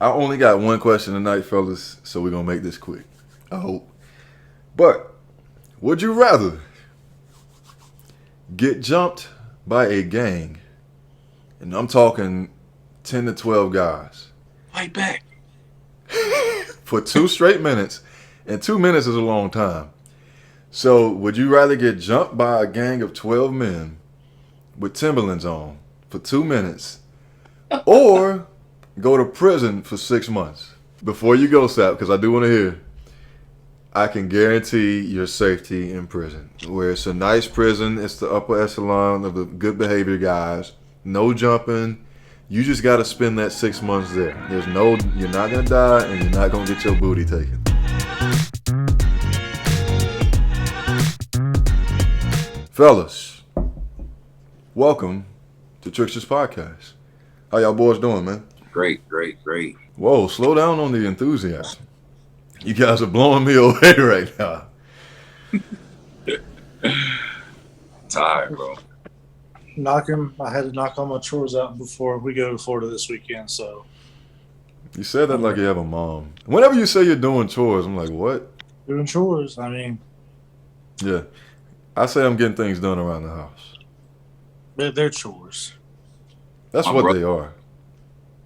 I only got one question tonight, fellas, so we're gonna make this quick. I hope. But would you rather get jumped by a gang, and I'm talking 10 to 12 guys, Fight back. for 2 straight minutes, and 2 minutes is a long time. So would you rather get jumped by a gang of 12 men with Timberlands on for 2 minutes, or go to prison for 6 months? Before you go, Sap, because I do want to hear. I can guarantee your safety in prison, where it's a nice prison. It's the upper echelon of the good behavior guys. No jumping. You just got to spend that 6 months there. You're not gonna die, and you're not gonna get your booty taken. Fellas, welcome to Tricksters podcast. How y'all boys doing, man? Great, great, great. Whoa, slow down on the enthusiasm. You guys are blowing me away right now. Tired, bro. I had to knock all my chores out before we go to Florida this weekend. So You said that like you have a mom. Whenever you say you're doing chores, I'm like, what? doing chores. I mean, Yeah. I say I'm getting things done around the house. they're chores. That's My what brother- they are.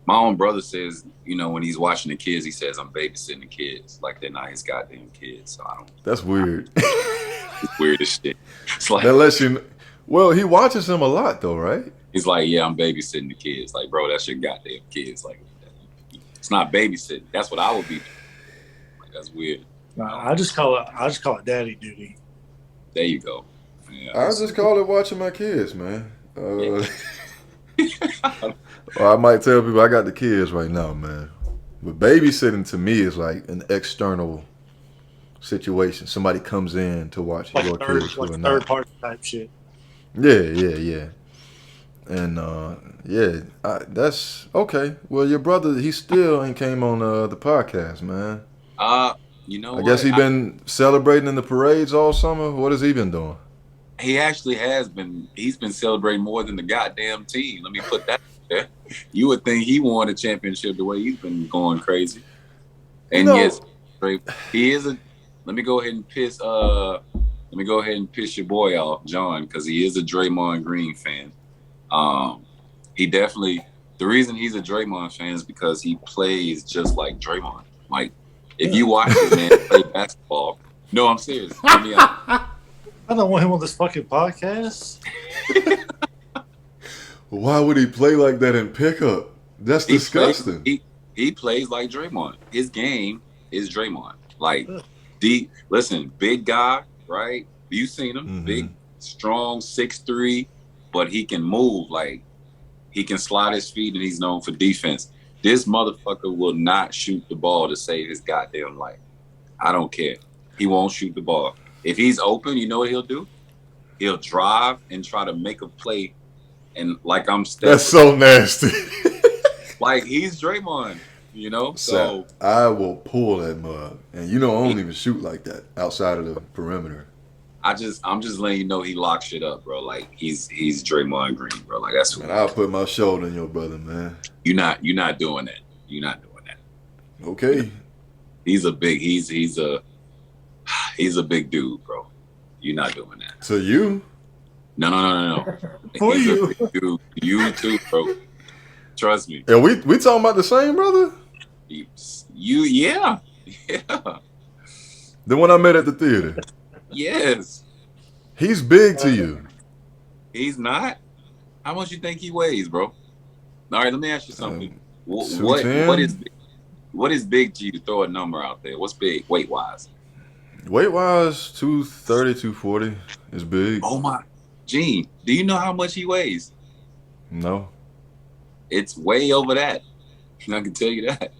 My own brother says, when he's watching the kids, he says, I'm babysitting the kids. Like they're not his goddamn kids. So I don't, That's weird. it's weird as shit. It's like, That lets you. Well, he watches them a lot, though, right? he's like, yeah, I'm babysitting the kids. Like, bro, that's your goddamn kids. Like, it's not babysitting. That's what I would be doing. Like, that's weird. No, I just call it daddy duty. There you go. Yeah, I just call it watching my kids, man. Or I might tell people I got the kids right now, man. But babysitting to me is like an external situation. Somebody comes in to watch Like your kids who are third not. party type shit. Yeah. And that's okay. Well, your brother, he still ain't came on the podcast, man. you know I what? guess he been celebrating in the parades all summer. What has he been doing? He actually has been. He's been celebrating more than the goddamn team. Let me put that there. You would think he won a championship the way he's been going crazy. And No. yes, he is a. Let me go ahead and piss. Let me go ahead and piss your boy off, John, because he is a Draymond Green fan. He definitely. The reason he's a Draymond fan is because he plays just like Draymond. Like if you watch this man play basketball. No, I'm serious. Let me I don't want him on this fucking podcast. Why would he play like that in pickup? That's He disgusting. he plays like Draymond. His game is Draymond. Like Ugh. big guy, right? You seen him, Mhm. big, strong, 6'3", but he can move. Like he can slide his feet, and he's known for defense. This motherfucker will not shoot the ball to save his goddamn life. I don't care. He won't shoot the ball. If he's open, you know what he'll do? He'll drive and try to make a play. And like I'm Steph, That's so nasty. like he's Draymond, So I will pull that mug, and I don't even shoot like that outside of the perimeter. I'm just letting you know he locks shit up, bro. Like he's Draymond Green, bro. Like that's Man, I'll put my shoulder in your brother, man. you're not doing that. You're not doing that. Okay. He's a big dude, bro. You're not doing that. To you? No. For He's you. a big dude. You too, bro. Trust me. Yeah, we talking about the same brother? Yeah. The one I met at the theater. Yes. He's big to you. He's not. How much you think he weighs, bro? All right, let me ask you something. What 210? what is big to you? Throw a number out there. What's big weight wise? Weight wise, 230, 240 is big. Oh my, Gene, do you know how much he weighs? No. It's way over that. I can tell you that.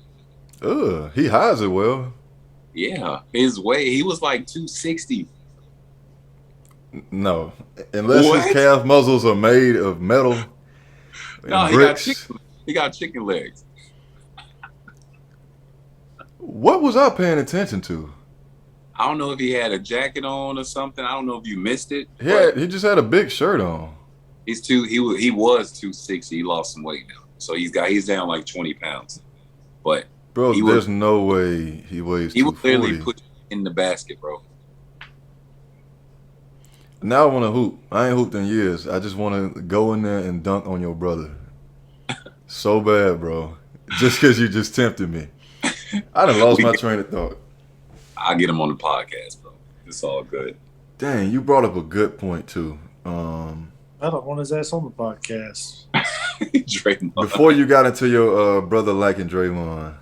He hides it well. Yeah, his weight. He was like 260. No. Unless What? his calf muscles are made of metal and No, bricks. he got chicken legs. What was I paying attention to? I don't know if he had a jacket on or something. I don't know if you missed it. He just had a big shirt on. He was 260. He lost some weight now, so he's down like 20 pounds. But Bro, he there's no way he weighs would literally 240. put you in the basket, bro. Now I want to hoop. I ain't hooped in years. I just want to go in there and dunk on your brother. So bad, bro. Just because you just tempted me. I done lost my train of thought. I'll get him on the podcast, bro. It's all good. Dang, you brought up a good point, too. I don't want his ass on the podcast. Draymond. Before you got into your brother liking Draymond.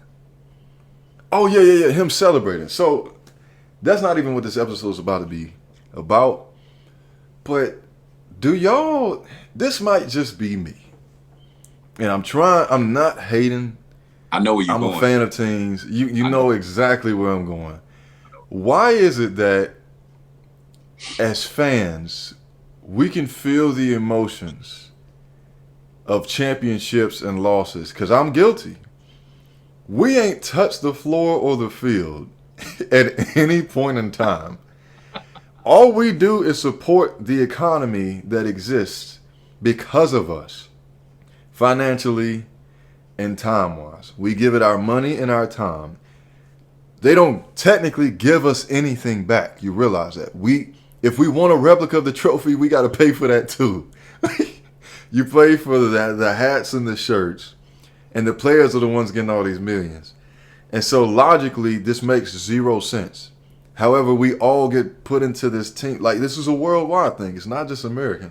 Oh, yeah. Him celebrating. So, that's not even what this episode is about to be about. But do y'all, this might just be me. And I'm not hating. I know where you're I'm going. a fan of teams. You know exactly where I'm going. Why is it that as fans, we can feel the emotions of championships and losses? Because I'm guilty. We ain't touched the floor or the field at any point in time. All we do is support the economy that exists because of us, financially and time-wise. We give it our money and our time. They don't technically give us anything back. You realize that. If we want a replica of the trophy, we got to pay for that too. You pay for the hats and the shirts, and the players are the ones getting all these millions. And so logically, this makes 0 sense. However, we all get put into this team. Like, this is a worldwide thing. It's not just American.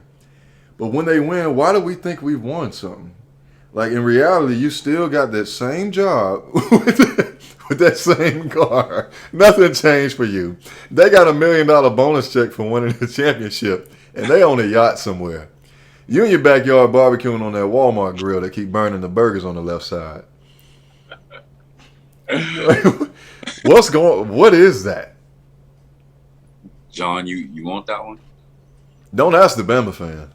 But when they win, why do we think we've won something? Like, in reality, you still got that same job with that same car. Nothing changed for you. They got $1 million bonus check for winning the championship, and they on a yacht somewhere. You in your backyard barbecuing on that Walmart grill that keep burning the burgers on the left side. What is that? John, you want that one? Don't ask the Bama fan.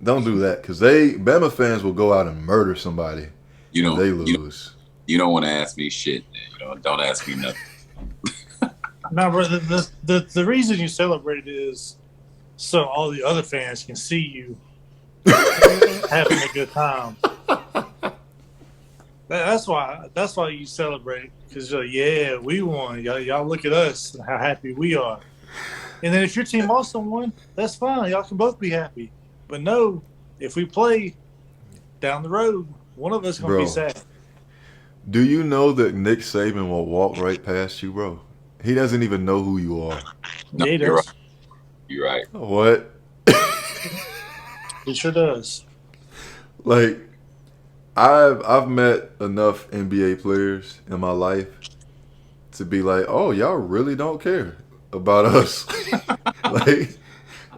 Don't do that, because Bama fans will go out and murder somebody. You don't. They lose. You don't want to ask me shit. Don't ask me nothing. No, bro. The reason you celebrate is so all the other fans can see you having a good time. That's why you celebrate, because you're like, yeah, we won. Y'all look at us and how happy we are. And then if your team also won, that's fine. Y'all can both be happy. But no, if we play down the road, one of us gonna be sad. Do you know that Nick Saban will walk right past you, bro? He doesn't even know who you are. No, Yeah, he you're does. right. You're right. What? He sure does. Like, I've met enough NBA players in my life to be like, oh, y'all really don't care about us.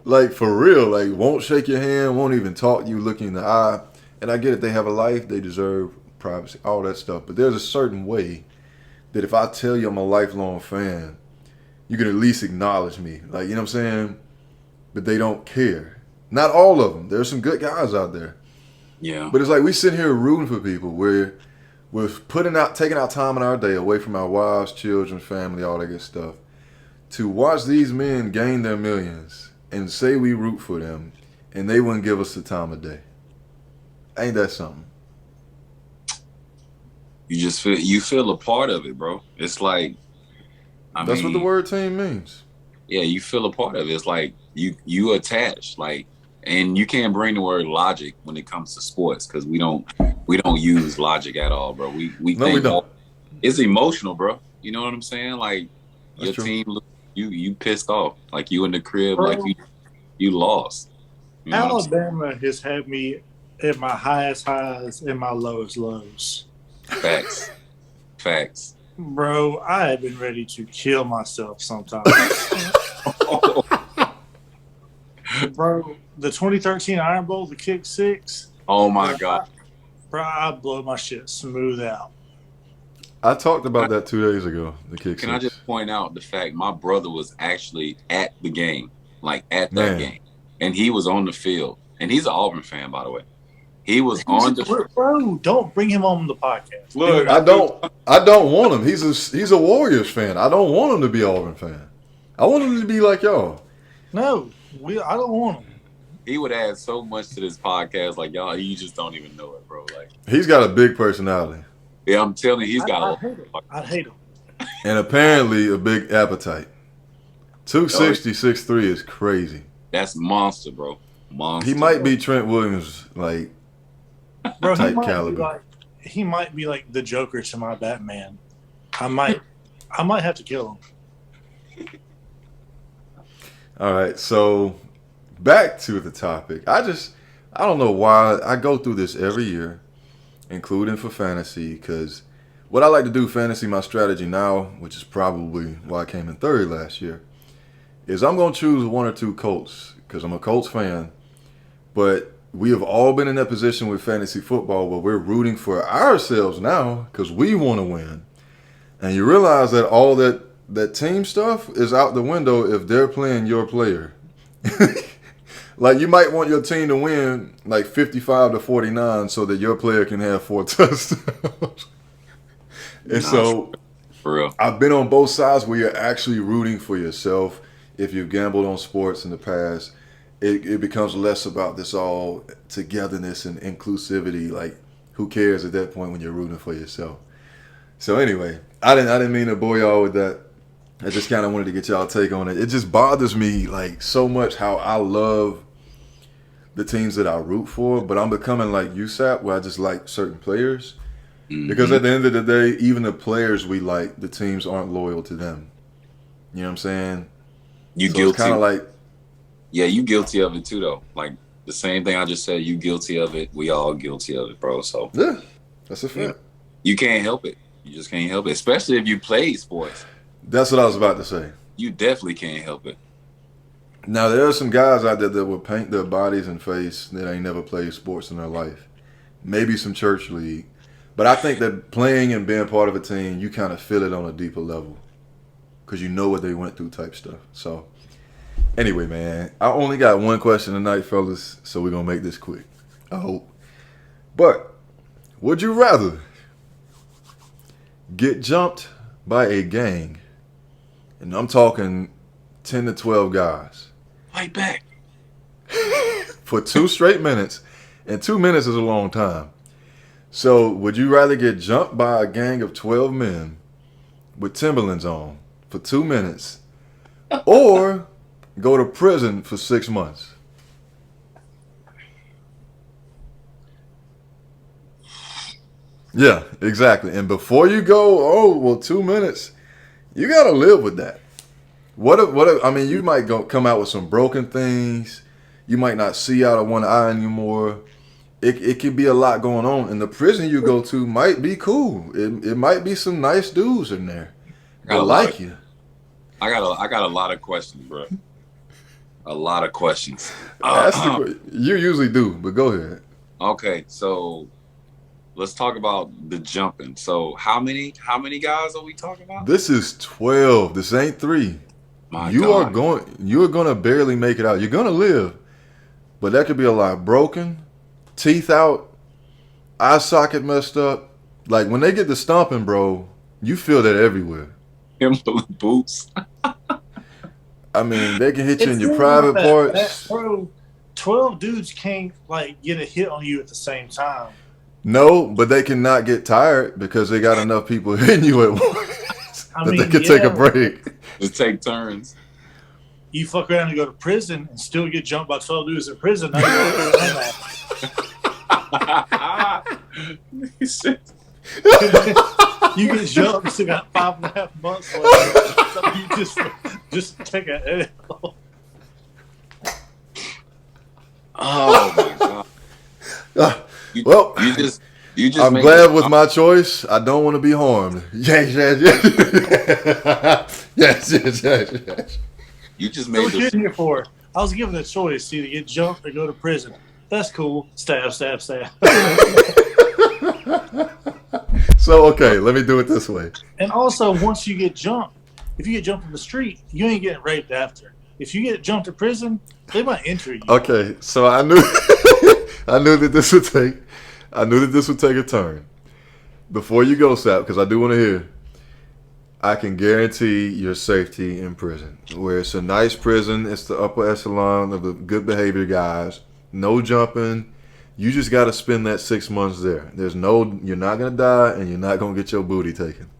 like for real, like won't shake your hand, won't even talk to you, look you in the eye. And I get it, they have a life, they deserve privacy, all that stuff. But there's a certain way that if I tell you I'm a lifelong fan, you can at least acknowledge me. Like, you know what I'm saying? But they don't care. Not all of them. There's some good guys out there. Yeah. But it's like we sit here rooting for people. We're taking our time in our day away from our wives, children, family, all that good stuff, to watch these men gain their millions and say we root for them, and they wouldn't give us the time of day. Ain't that something? You feel a part of it, bro. It's like That's what the word team means. Yeah, you feel a part of it. It's like you attached, like, and you can't bring the word logic when it comes to sports, because we don't use logic at all, bro. We don't. It's emotional, bro. You know what I'm saying? Like, That's your true. team, you pissed off, like you in the crib, Bro, like you lost. You know what I'm saying? Alabama has had me at my highest highs and my lowest lows. Facts. Bro, I have been ready to kill myself sometimes. Bro, the 2013 Iron Bowl, the kick six. Oh my God. Bro, I blow my shit smooth out. I talked about that 2 days ago. The kick Can six. I just point out the fact my brother was actually at the game, like at that game, and he was on the field, and he's an Auburn fan, by the way. He was on the. Bro, don't bring him on the podcast. Look, I don't want him. He's a Warriors fan. I don't want him to be Auburn fan. I want him to be like y'all. No, I don't want him. He would add so much to this podcast, like y'all. You just don't even know it, bro. Like, He's got a big personality. Yeah, I'm telling you, he's got I'd a hate him. I'd hate him. And apparently a big appetite. Oh, 260, 6'3" is crazy. that's monster, bro. Monster. He might be Trent Williams, like, Bro, type caliber. he might be like the Joker to my Batman. I might have to kill him. All right, so back to the topic. I don't know why I go through this every year, including for fantasy, because what I like to do fantasy, my strategy now, which is probably why I came in third last year, is I'm going to choose one or two Colts because I'm a Colts fan. But we have all been in that position with fantasy football where we're rooting for ourselves now because we want to win. And you realize that all that team stuff is out the window if they're playing your player. Like, you might want your team to win like 55-49 so that your player can have 4 touchdowns. And so for real. I've been on both sides where you're actually rooting for yourself. If you've gambled on sports in the past, it becomes less about this all togetherness and inclusivity. Like, who cares at that point when you're rooting for yourself? So anyway, I didn't mean to bore y'all with that. I just kind of wanted to get y'all take on it. It just bothers me like so much how I love the teams that I root for, but I'm becoming like USAP where I just like certain players. Mm-hmm. Because at the end of the day, even the players we like, the teams aren't loyal to them. You know what I'm saying? You so guilty? It's kind of like, yeah, you guilty of it too, though. Like the same thing I just said. You guilty of it. We all guilty of it, bro. So yeah, that's a fact. You can't help it. You just can't help it, especially if you play sports. That's what I was about to say. You definitely can't help it. Now, there are some guys out there that will paint their bodies and face that ain't never played sports in their life. Maybe some church league. But I think that playing and being part of a team, you kind of feel it on a deeper level. Because you know what they went through type stuff. So, anyway, man, I only got one question tonight, fellas. So we're going to make this quick. I hope. But, would you rather get jumped by a gang, and I'm talking 10 to 12 guys, Fight back for 2 straight minutes, and 2 minutes is a long time. So, would you rather get jumped by a gang of 12 men with Timberlands on for 2 minutes, or go to prison for 6 months? Yeah, exactly. And before you go, 2 minutes, you gotta live with that. What if, I mean, you might come out with some broken things. You might not see out of one eye anymore. It could be a lot going on. And the prison you go to might be cool. It might be some nice dudes in there that like you. I got a lot of questions, bro. A lot of questions. You usually do, but go ahead. Okay, so let's talk about the jumping. So how many guys are we talking about? This is 12. This ain't 3. You are gonna barely make it out. You're gonna live, but that could be a lot broken, teeth out, eye socket messed up. Like when they get to stomping, bro, you feel that everywhere. Timberland boots. I mean, they can hit you in your private parts. Bro, 12 dudes can't like get a hit on you at the same time. No, but they cannot get tired because they got enough people hitting you at once they can take a break. Just take turns. You fuck around and go to prison and still get jumped by 12 dudes in prison. You get jumped, you still got 5.5 months left. So you just take a L. Oh my god. You just I'm glad with my choice. I don't want to be harmed. Yes. Yes. You just made what you here for? I was given a choice, either get jumped or go to prison. That's cool. Stab. So, okay, let me do it this way. And also, once you get jumped, if you get jumped in the street, you ain't getting raped after. If you get jumped to prison, they might enter you. Okay, so I knew that this would take a turn. Before you go, Sap, because I do want to hear, I can guarantee your safety in prison. Where it's a nice prison, it's the upper echelon of the good behavior guys. No jumping. You just got to spend that 6 months there. You're not gonna die, and you're not gonna get your booty taken.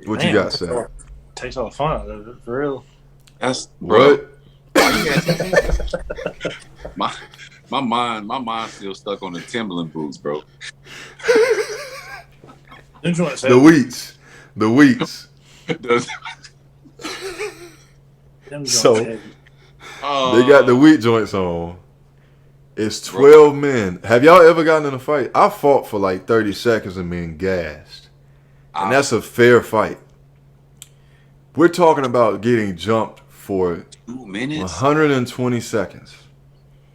What you got, Sam? Takes all the fun out of it, for real. That's bro. What? My mind's still stuck on the Timberland boots, bro. The wheats. So they got the wheat joints on. It's 12 men. Have y'all ever gotten in a fight? I fought for like 30 seconds and been gassed. And that's a fair fight. We're talking about getting jumped for 2 minutes, 120 seconds.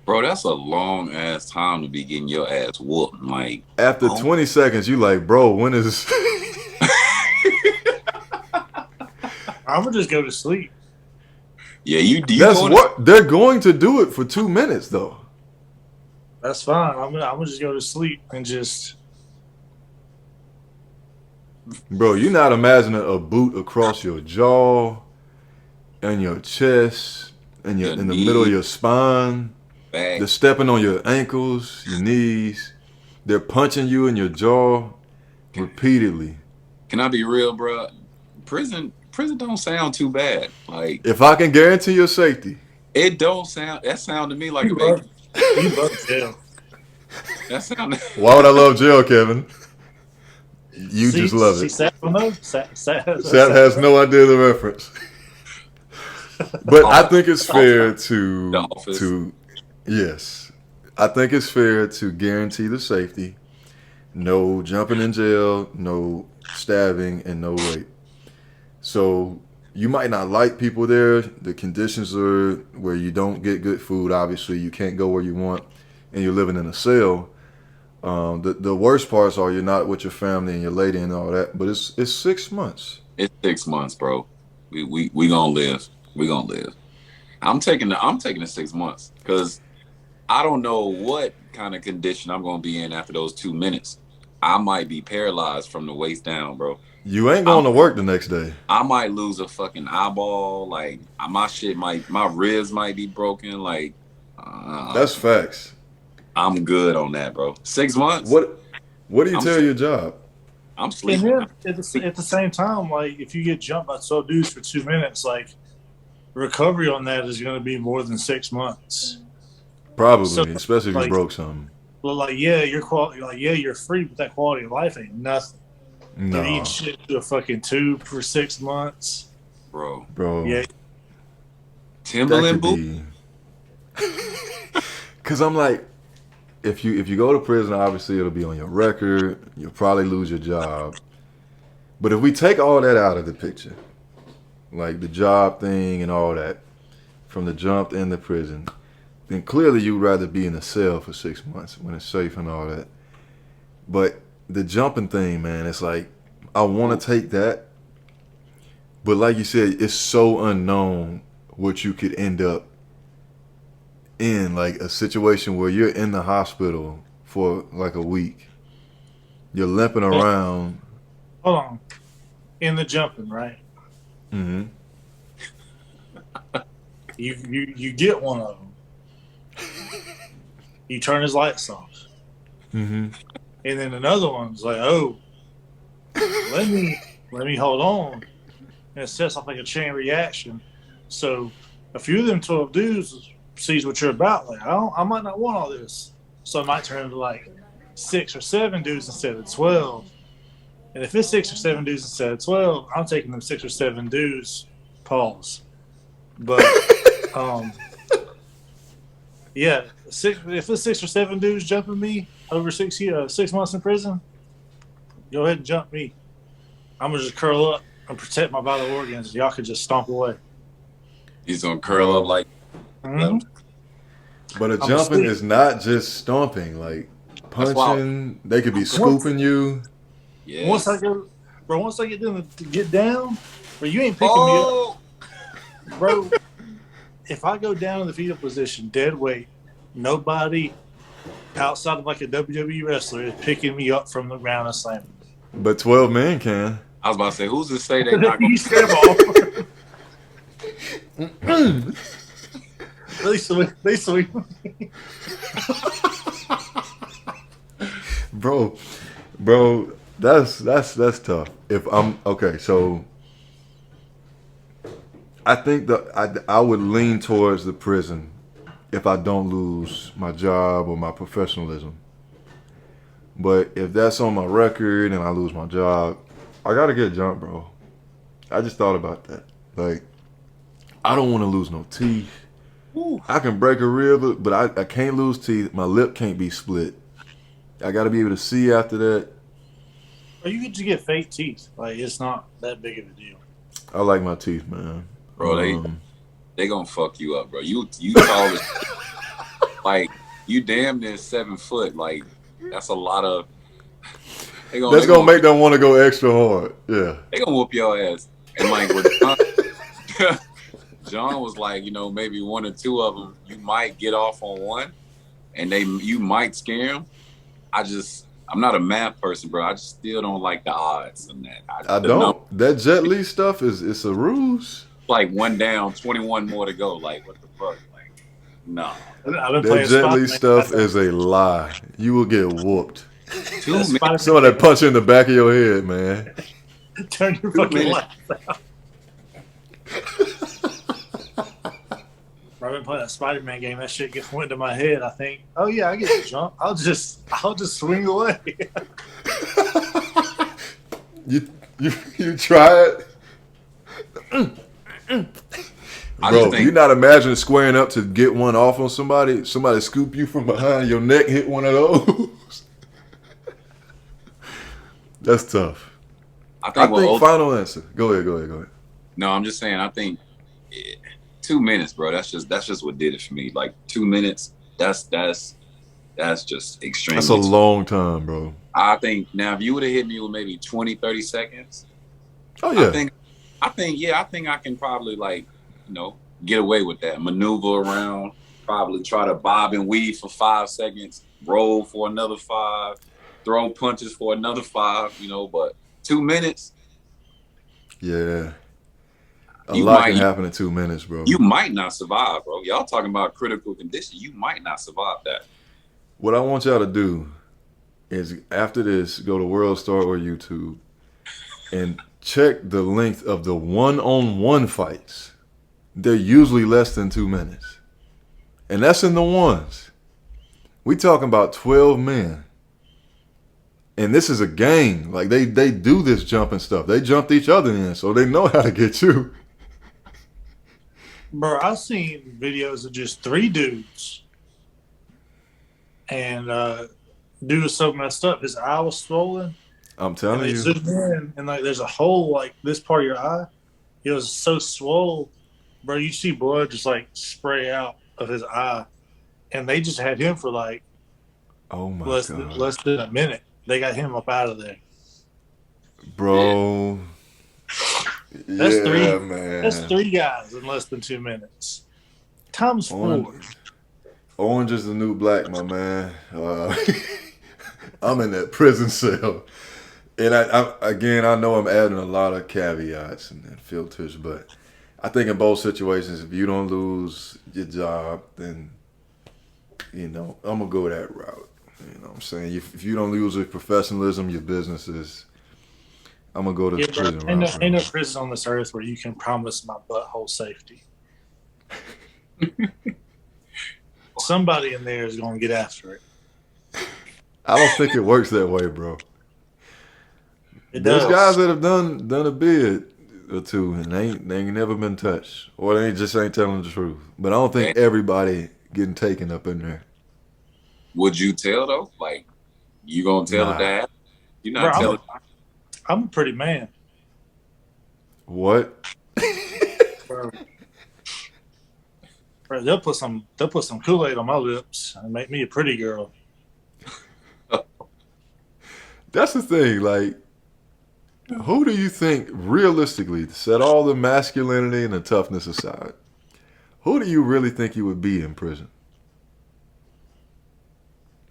Bro, that's a long ass time to be getting your ass whooped. Like after 20 seconds, you like, bro, when is? I'm gonna just go to sleep. Yeah, you. That's what they're going to do it for 2 minutes, though. That's fine. I'm gonna just go to sleep and just. Bro, you're not imagining a boot across your jaw, and your chest, and in the middle of your spine. They're stepping on your ankles, your knees. They're punching you in your jaw repeatedly. Can I be real, bro? Prison don't sound too bad. Like, if I can guarantee your safety, it don't sound. That sound to me like you love jail. That sound. Why would I love jail, Kevin? You just love it. Sat has no idea the reference. But I think it's fair to yes, I think it's fair to guarantee the safety. No jumping in jail, no stabbing, and no rape. So you might not like people there. The conditions are where you don't get good food. Obviously, you can't go where you want, and you're living in a cell. The worst parts are you're not with your family and your lady and all that. But it's 6 months. It's 6 months, bro. We gonna live. We gonna live. I'm taking the 6 months because I don't know what kind of condition I'm gonna be in after those 2 minutes. I might be paralyzed from the waist down, bro. You ain't going to work the next day. I might lose a fucking eyeball. Like my ribs might be broken. Like that's facts. I'm good on that, bro. 6 months. What do you tell your job? I'm sleeping. And then at the same time, like if you get jumped by 12 dudes for 2 minutes, like recovery on that is going to be more than 6 months. Probably, especially if you broke something. Well, like your quality, like you're free, but that quality of life ain't nothing. No. You're eating shit to a fucking tube for 6 months, bro. Yeah. Timberland boot. Because I'm like, if you go to prison, obviously it'll be on your record. You'll probably lose your job. But if we take all that out of the picture, like the job thing and all that, from the jump in the prison, then clearly you'd rather be in a cell for 6 months when it's safe and all that. But the jumping thing, man, it's like, I want to take that. But like you said, it's so unknown what you could end up in, like a situation where you're in the hospital for like a week. You're limping around. Hold on. In the jumping, right? Mm-hmm. You get one of them. You turn his lights off. Mm-hmm. And then another one's like, oh, let me hold on. And it sets off like a chain reaction. So a few of them 12 dudes sees what you're about. Like, I might not want all this. So I might turn into like 6 or 7 dudes instead of 12. And if it's 6 or 7 dudes instead of 12, I'm taking them 6 or 7 dudes. Pause. But yeah, if it's 6 or 7 dudes jumping me over 6 months in prison, go ahead and jump me. I'm gonna just curl up and protect my vital organs. Y'all could just stomp away. He's gonna curl up like. Mm-hmm. But a jumping is not just stomping, like punching. They could be scooping you. Yeah. Once I get them to get down, bro, you ain't picking me up, bro. If I go down in the fetal position, dead weight, nobody outside of like a WWE wrestler is picking me up from the ground and slamming me. But 12 men can. I was about to say, who's to say they not going to step off? They sweet. Bro, that's tough. If I'm okay, so I think that I would lean towards the prison if I don't lose my job or my professionalism. But if that's on my record and I lose my job, I gotta get jumped, bro. I just thought about that. Like, I don't want to lose no teeth. Ooh. I can break a rib, but I can't lose teeth. My lip can't be split. I gotta be able to see after that. Or you could just get fake teeth. Like, it's not that big of a deal. I like my teeth, man. Bro, they gonna fuck you up, bro. You tall as like you damn near 7 foot. Like that's a lot of. That's gonna make them want to go extra hard. Yeah, they gonna whoop your ass. And like with John was like, maybe 1 or 2 of them, you might get off on one, and you might scare them. I'm not a math person, bro. I just still don't like the odds on that. I don't. That Jet Li stuff it's a ruse. Like 1 down, 21 more to go. Like what the fuck? Like no. That Jet Li stuff is a lie. You will get whooped. Some of that punch in the back of your head, man. Turn your fucking lights out. I've been playing that Spider-Man game. That shit went to my head. I think, oh yeah, I get to jump. I'll just swing away. you try it, bro. You not imagine squaring up to get one off on somebody. Somebody scoop you from behind your neck, hit one of those. That's tough. I think final answer. Go ahead. No, I'm just saying. I think 2 minutes, bro. That's just what did it for me. Like 2 minutes. That's just extreme. That's a long time, bro. I think now if you would have hit me with maybe 20, 30 seconds. Oh yeah. I think I can probably get away with that. Maneuver around, probably try to bob and weave for 5 seconds, roll for another 5, throw punches for another 5. But 2 minutes. Yeah. A lot can happen in 2 minutes, bro. You might not survive, bro. Y'all talking about critical condition. You might not survive that. What I want y'all to do is after this, go to World Star or YouTube and check the length of the one-on-one fights. They're usually less than 2 minutes. And that's in the ones. We talking about 12 men. And this is a gang. Like they do this jumping stuff. They jumped each other in, so they know how to get you. Bro, I've seen videos of just 3 dudes. And dude was so messed up. His eye was swollen. I'm telling you. Zoomed in, and there's a hole like this part of your eye. It was so swollen. Bro, you see blood just spray out of his eye. And they just had him for oh my less than a minute. They got him up out of there. Bro. That's yeah, man. That's 3 guys in less than 2 minutes. Times 4. Orange is the new black, my man. I'm in that prison cell. And I know I'm adding a lot of caveats and filters, but I think in both situations, if you don't lose your job, then, I'm going to go that route. You know what I'm saying? If you don't lose your professionalism, your businesses, I'm going to go to the prison route. Ain't no prison on this earth where you can promise my butthole safety. Somebody in there is going to get after it. I don't think it works that way, bro. There's guys that have done a bid or 2 and they ain't never been touched, or they just ain't telling the truth. But I don't think everybody getting taken up in there. Would you tell though? Like, you gonna tell the dad? You're not telling. I'm a pretty man. What? Bro, they'll put some Kool-Aid on my lips and make me a pretty girl. That's the thing. Like, who do you think, realistically, set all the masculinity and the toughness aside, who do you really think you would be in prison?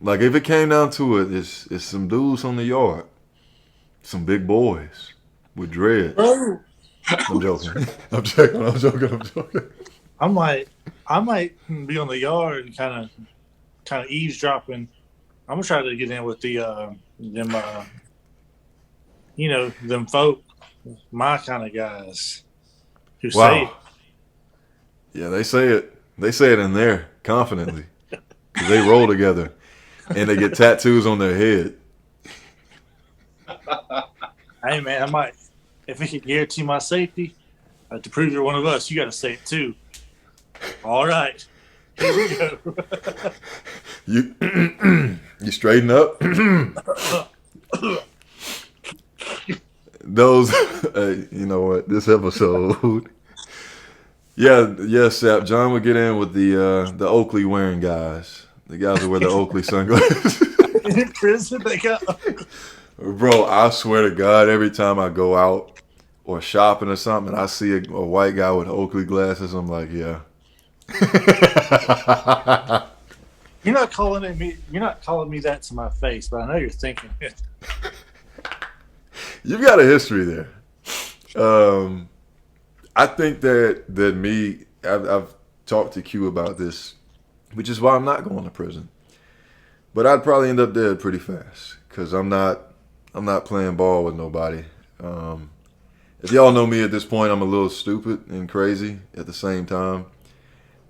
Like, if it came down to it, it's some dudes on the yard, some big boys with dreads. Bro. I'm joking. I'm joking. I might be on the yard and kind of eavesdropping. I'm gonna try to get in with them them folk, my kind of guys who say Wow. Yeah, they say it. They say it in there confidently. 'Cause they roll together and they get tattoos on their head. hey man, I might if it can guarantee my safety to prove you're one of us, you got to say it too. All right, here we go. You you straighten up. Those, you know what? This episode, yeah, Sap. John would get in with the Oakley wearing guys, the guys who wear the Oakley sunglasses. In prison, they got. Bro, I swear to God, every time I go out or shopping or something, and I see a white guy with Oakley glasses, I'm like, yeah. You're not calling it me. You're not calling me that to my face, but I know you're thinking it. You've got a history there. I think that I've talked to Q about this, which is why I'm not going to prison. But I'd probably end up dead pretty fast because I'm not playing ball with nobody. If y'all know me at this point, I'm a little stupid and crazy at the same time,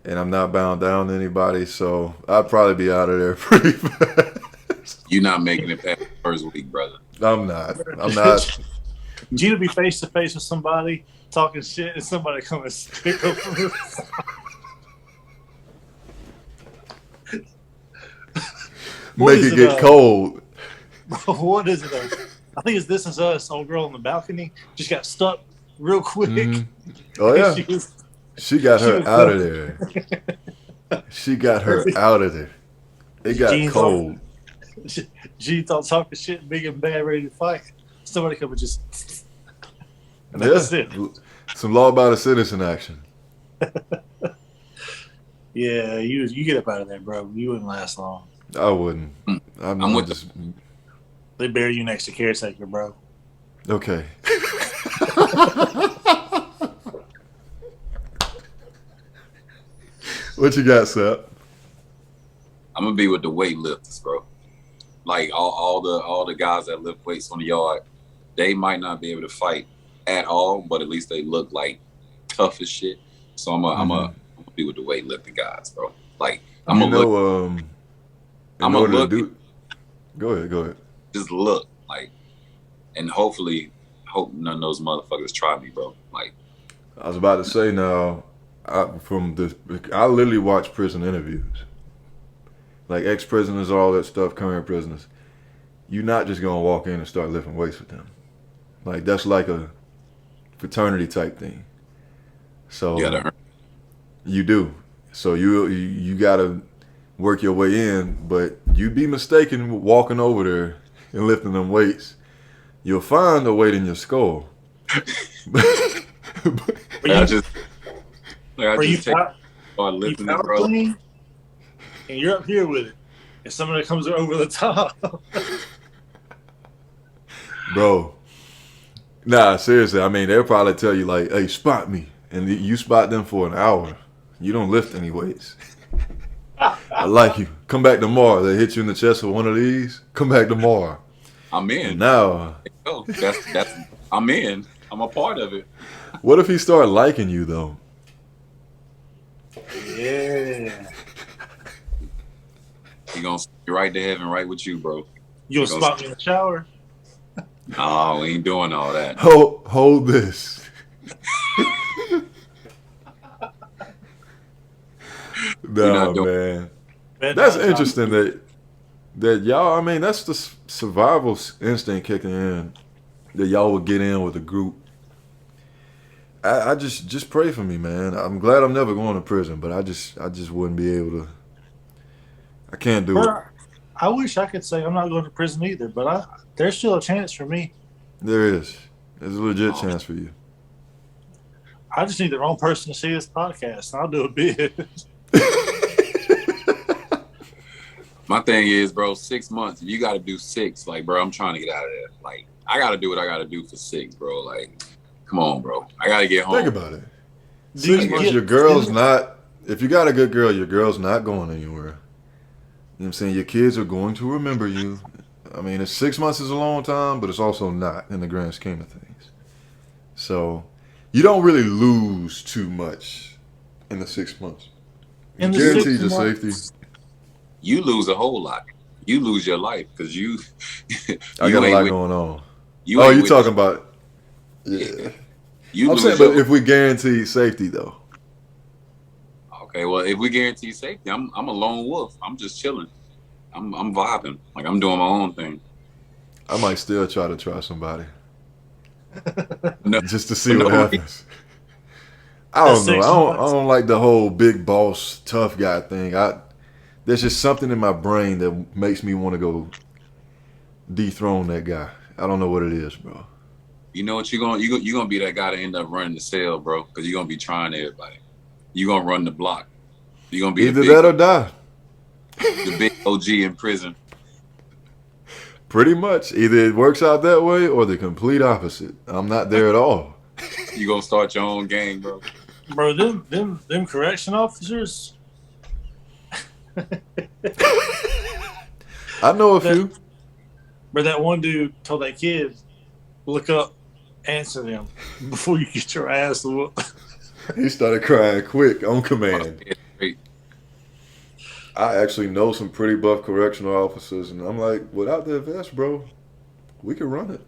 and I'm not bound down to anybody. So I'd probably be out of there pretty fast. You're not making it past the first week, brother. I'm not. You to be face to face with somebody talking shit, and somebody come and pick up from us. Make it get cold. What is it? I think it's This Is Us. Old girl on the balcony just got stuck real quick. Mm-hmm. Oh yeah, she got her out of there. She got her out of there. It got cold. She thought talking shit, big and bad, ready to fight. Somebody come and just. And that's it. Some law-abiding citizen action. Yeah, you get up out of there, bro. You wouldn't last long. I wouldn't. I'm just. They bury you next to caretaker, bro. Okay. What you got, Seth? I'm gonna be with the weightlifters, bro. Like all the guys that lift weights on the yard, they might not be able to fight at all, but at least they look like tough as shit. So I'm gonna be with the weightlifting guys, bro. Like I'm gonna look. I'm gonna look. Go ahead. Just look like, and hope none of those motherfuckers try me, bro. Like I was about to say now, I literally watch prison interviews, like ex-prisoners, all that stuff, current prisoners. You're not just gonna walk in and start lifting weights with them. Like that's like a fraternity type thing. So you do. So you gotta work your way in, but you'd be mistaken walking over there and lifting them weights. You'll find a weight in your skull. I just start lifting it, bro. And you're up here with it, and somebody comes over the top. Bro, nah, seriously. I mean, they'll probably tell you like, "Hey, spot me," and you spot them for an hour. You don't lift any weights. I like you. Come back tomorrow. They hit you in the chest with one of these. Come back tomorrow. I'm in. And now, that's I'm in. I'm a part of it. What if he started liking you though? Yeah. He gonna be right to heaven, right with you, bro. You gonna spot me in the shower? No, we ain't doing all that. Hold this. No, man. That's interesting that y'all, I mean, that's the survival instinct kicking in, that y'all would get in with a group. I just pray for me, man. I'm glad I'm never going to prison, but I just wouldn't be able to. I can't do it. I wish I could say I'm not going to prison either, but there's still a chance for me. There is. There's a legit chance for you. I just need the wrong person to see this podcast, and I'll do a bit. My thing is, bro, 6 months. If you got to do 6, like, bro, I'm trying to get out of there. Like, I got to do what I got to do for 6, bro. Like, come on, bro. I got to get home. Think about it. See, your girl's not. If you got a good girl, your girl's not going anywhere. You know what I'm saying? Your kids are going to remember you. I mean, 6 months is a long time, but it's also not in the grand scheme of things. So, you don't really lose too much in the 6 months. You guarantee your safety. You lose a whole lot. You lose your life because you. I got a lot going on. You talking about? Yeah. I'm saying, but if we guarantee safety, though. Okay, well, if we guarantee safety, I'm a lone wolf. I'm just chilling. I'm vibing. Like, I'm doing my own thing. I might still try somebody. No, just to see what happens. I don't know. I don't like the whole big boss, tough guy thing. There's just something in my brain that makes me want to go dethrone that guy. I don't know what it is, bro. You know what you're gonna be that guy that end up running the cell, bro, because you're gonna be trying everybody. You're gonna run the block. You're gonna be either that or die. The big OG in prison. Pretty much. Either it works out that way or the complete opposite. I'm not there at all. You gonna start your own gang, bro. Bro, them correction officers. I know a few. But that one dude told that kid, look up, answer them before you get your ass whooped. He started crying quick on command. I actually know some pretty buff correctional officers, and I'm like, without the vest, bro, we can run it.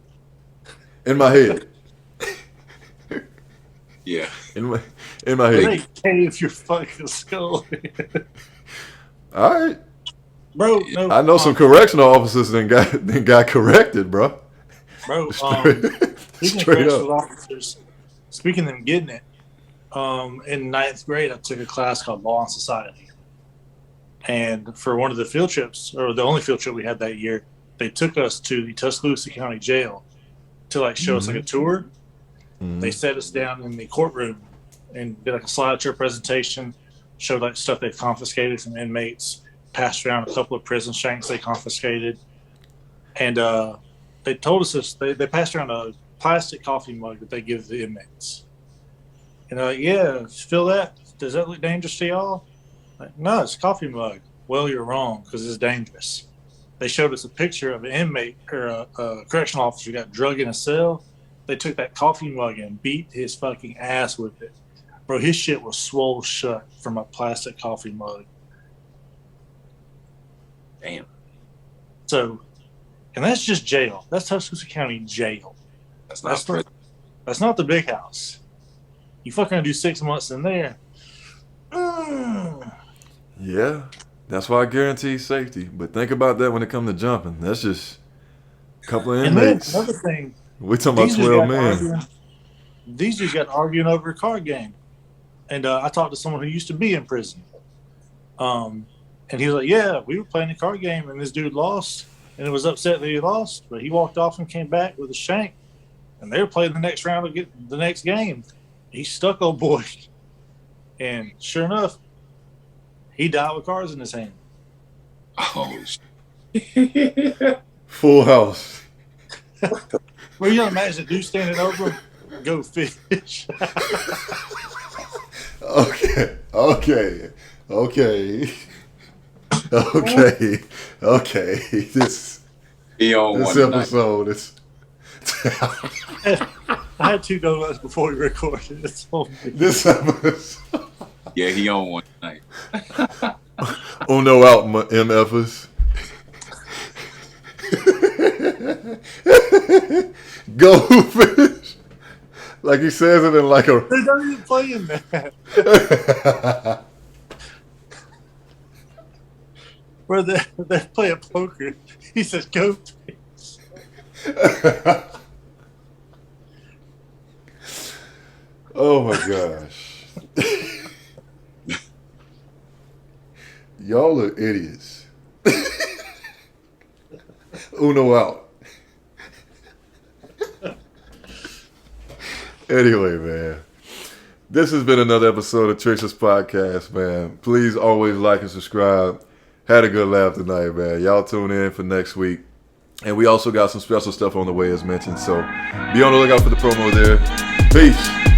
In my head. Yeah. In my head. They cave your fucking skull. All right. Bro, no, I know some correctional officers that got corrected, bro. Bro, straight up. Officers, speaking of them getting it, in 9th grade, I took a class called Law and Society. And for one of the field trips, or the only field trip we had that year, they took us to the Tuscaloosa County Jail to like show us like a tour. Mm-hmm. They set us down in the courtroom and did like a slideshow presentation, showed like stuff they confiscated from inmates, passed around a couple of prison shanks they confiscated. And they told us this, they passed around a plastic coffee mug that they give the inmates. And they're like, yeah, feel that? Does that look dangerous to y'all? Like, no, it's a coffee mug. Well, you're wrong because it's dangerous. They showed us a picture of an inmate or a correctional officer who got drugged in a cell. They took that coffee mug and beat his fucking ass with it. Bro, his shit was swole shut from a plastic coffee mug. Damn. So, and that's just jail. That's Tuscaloosa County Jail. That's not the big house. You fucking gonna do 6 months in there. Yeah, that's why I guarantee safety. But think about that when it comes to jumping. That's just a couple of inmates. Another thing, we're talking about 12 men. These dudes got arguing over a card game. And I talked to someone who used to be in prison. And he was like, yeah, we were playing a card game and this dude lost. And it was upset that he lost. But he walked off and came back with a shank. And they were playing the next round to get the next game. He stuck old boy. And sure enough, he died with cards in his hand. Oh, full house. Well, you don't imagine a dude standing over him, go fish. Okay. This episode is. I had 2 donuts before we recorded. This episode. Yeah, he on one tonight. Uno out, MFers. Go fish. Like he says it in like a. They're not even playing that. Where they're playing poker. He says, go fish. Oh my gosh. Y'all are idiots. Uno out. Anyway, man. This has been another episode of Tricksters Podcast, man. Please always like and subscribe. Had a good laugh tonight, man. Y'all tune in for next week. And we also got some special stuff on the way, as mentioned. So be on the lookout for the promo there. Peace.